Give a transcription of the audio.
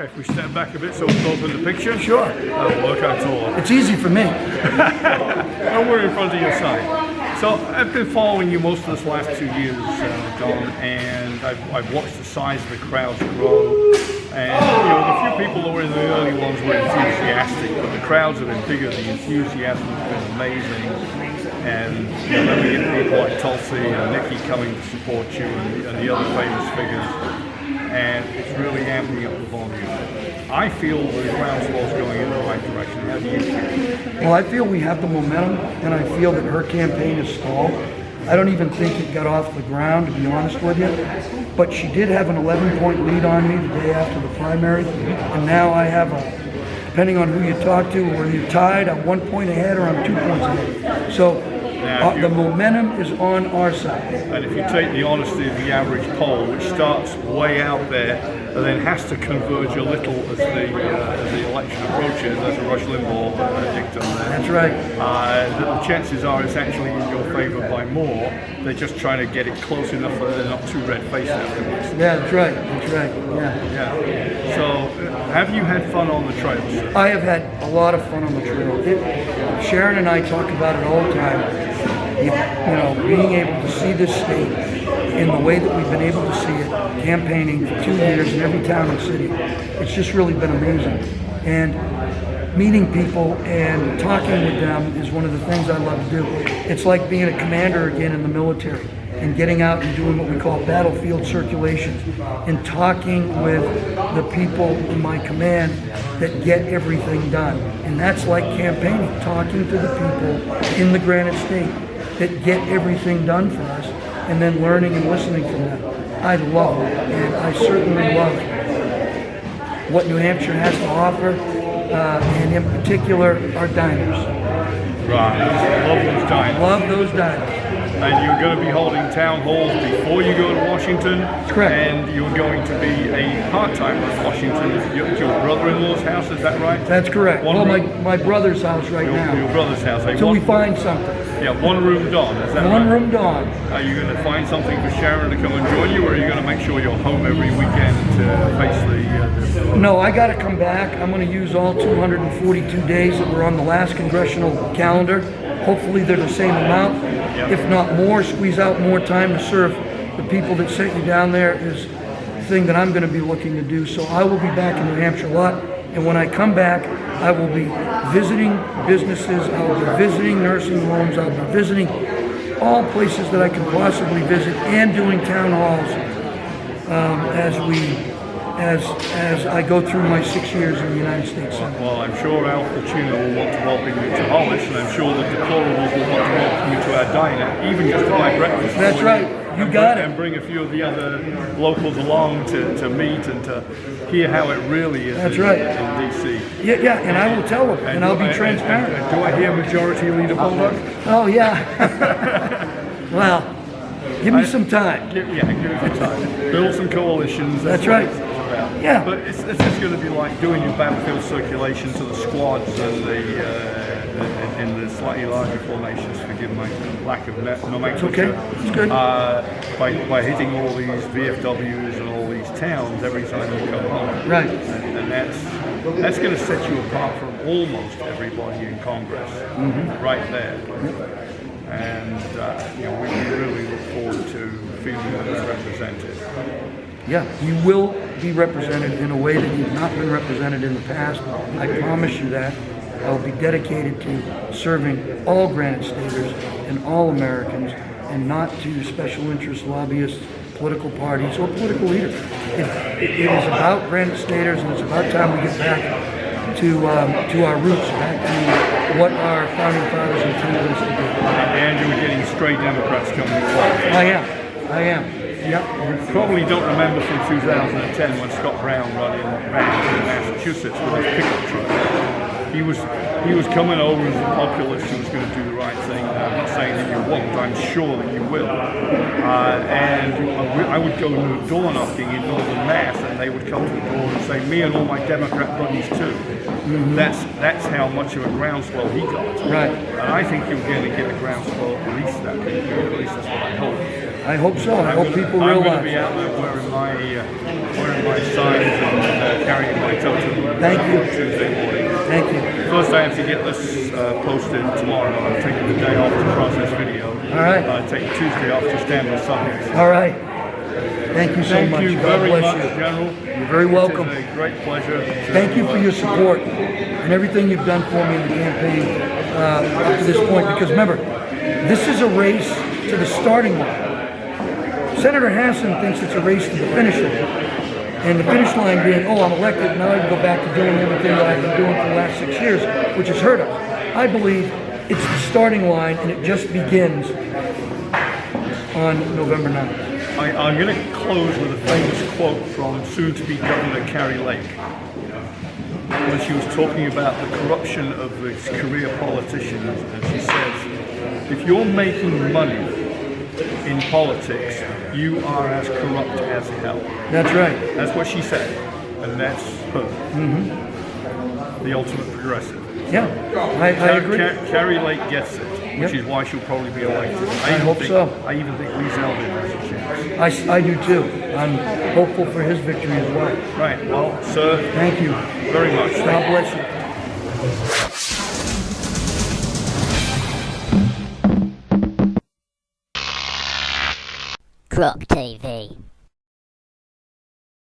If we step back a bit so we can open the picture. Sure. That'll work out all. It's easy for me. And we're in front of your side. So I've been following you most of this last 2 years, Don, and I've watched the size of the crowds grow. And the few people that were in the early ones were enthusiastic, but the crowds have been bigger. The enthusiasm has been amazing. And then we get people like Tulsi and Nikki coming to support you and the other famous figures. And it's really amping up the volume. I feel the groundswell is going in the right direction. How do you feel? Well, I feel we have the momentum, and I feel that her campaign is stalled. I don't even think it got off the ground, to be honest with you. But she did have an 11-point lead on me the day after the primary, and now I have depending on who you talk to, whether you're tied, I'm 1 point ahead or I'm 2 points ahead. So the momentum is on our side. And if you take the honesty of the average poll, which starts way out there and then has to converge a little as the election approaches, as a Rush Limbaugh dictum there. That's right. The chances are it's actually in your favour by more. They're just trying to get it close enough that they're not too red-faced afterwards. Yeah, that's right. That's right. Yeah. So, have you had fun on the trails? I have had a lot of fun on the trail. Sharon and I talk about it all the time. Being able to see this state in the way that we've been able to see it, campaigning for 2 years in every town and city, it's just really been amazing. And meeting people and talking with them is one of the things I love to do. It's like being a commander again in the military and getting out and doing what we call battlefield circulations and talking with the people in my command that get everything done. And that's like campaigning, talking to the people in the Granite State that get everything done for us, and then learning and listening from them. I love it, and I certainly love what New Hampshire has to offer, and in particular, our diners. Right, love those diners. Love those diners. And you're going to be holding town halls before you go to Washington. That's correct. And you're going to be a part-timer in Washington at your brother-in-law's house, is that right? That's correct. My brother's house now. Your brother's house. Till we find something. Yeah, one-room Don, is that right? One-room Don. Are you going to find something for Sharon to come and join you, or are you going to make sure you're home every weekend to face the... No, I got to come back. I'm going to use all 242 days that were on the last congressional calendar. Hopefully they're the same amount. Yep. If not more, squeeze out more time to serve the people that sent you down there is the thing that I'm going to be looking to do. So I will be back in New Hampshire a lot. And when I come back, I will be visiting businesses, I will be visiting nursing homes, I'll be visiting all places that I can possibly visit and doing town halls as I go through my 6 years in the United States Senate. Well, I'm sure Al Pacino will want to welcome you to Hollis, and I'm sure the Deplorables will want to welcome you to our diner, even just to buy breakfast. That's right. You got it. And bring a few of the other locals along to meet and to hear how it really is. That's right. In D.C. Yeah, and I will tell them, and I'll be transparent. And do I hear Majority Leader Bolduc? Oh, yeah. Well, give me some time. Give me some time. Build some coalitions. That's right. Yeah. But it's just going to be like doing your battlefield circulation to the squads and in the slightly larger formations, forgive my lack of nomenclature. It's okay, it's good. By hitting all these VFWs and all these towns every time you come home. Right. And that's going to set you apart from almost everybody in Congress, right there. And we really look forward to feeling that it's represented. Yeah, you will be represented in a way that you've not been represented in the past. I promise you that. I will be dedicated to serving all Granite Staters and all Americans, and not to special interest lobbyists, political parties, or political leaders. It is about Granite Staters, and it's about time we get back to our roots, back to what our founding fathers intended us to do. And you're getting stray Democrats coming along. I am. Yep. You probably don't remember from 2010 when Scott Brown ran in Massachusetts with his pickup truck. he was coming over as a populist who was going to do the right thing. I'm not saying that you won't. I'm sure that you will. And I would go to a door knocking in Northern Mass, and they would come to the door and say, "Me and all my Democrat buddies too." Mm-hmm. That's how much of a groundswell he got. Right. And I think you're going to get a groundswell at least that big. At least that's what I hope. I hope so. I hope people I'm realize. going to be out there wearing my signs and carrying my totem. Thank you. Tuesday morning. Thank you. First, I have to get this posted tomorrow. I'm taking the day off to process video. All right. Taking Tuesday off to stand with subjects. All right. Thank you so much. Thank you God very bless much, you. General. You're very welcome. It's a great pleasure. Thank you for your support and everything you've done for me in the campaign up to this point. Because remember, this is a race to the starting line. Senator Hassan thinks it's a race to the finish line. And the finish line being, oh, I'm elected, now I can go back to doing everything that I've been doing for the last 6 years, which has hurt us. I believe it's the starting line, and it just begins on November 9th. I'm going to close with a famous quote from soon-to-be Governor Carrie Lake, when she was talking about the corruption of the career politicians, and she says, if you're making money in politics, you are as corrupt as hell. That's right. That's what she said, and that's her. Mm-hmm. The ultimate progressive. Yeah, I agree. Carrie Lake gets it, which is why she'll probably be elected. I hope so. I even think Lee Zeldin has a chance. I do too. I'm hopeful for his victory as well. Right. Well, sir. Thank you Very much. God bless you. Grok TV.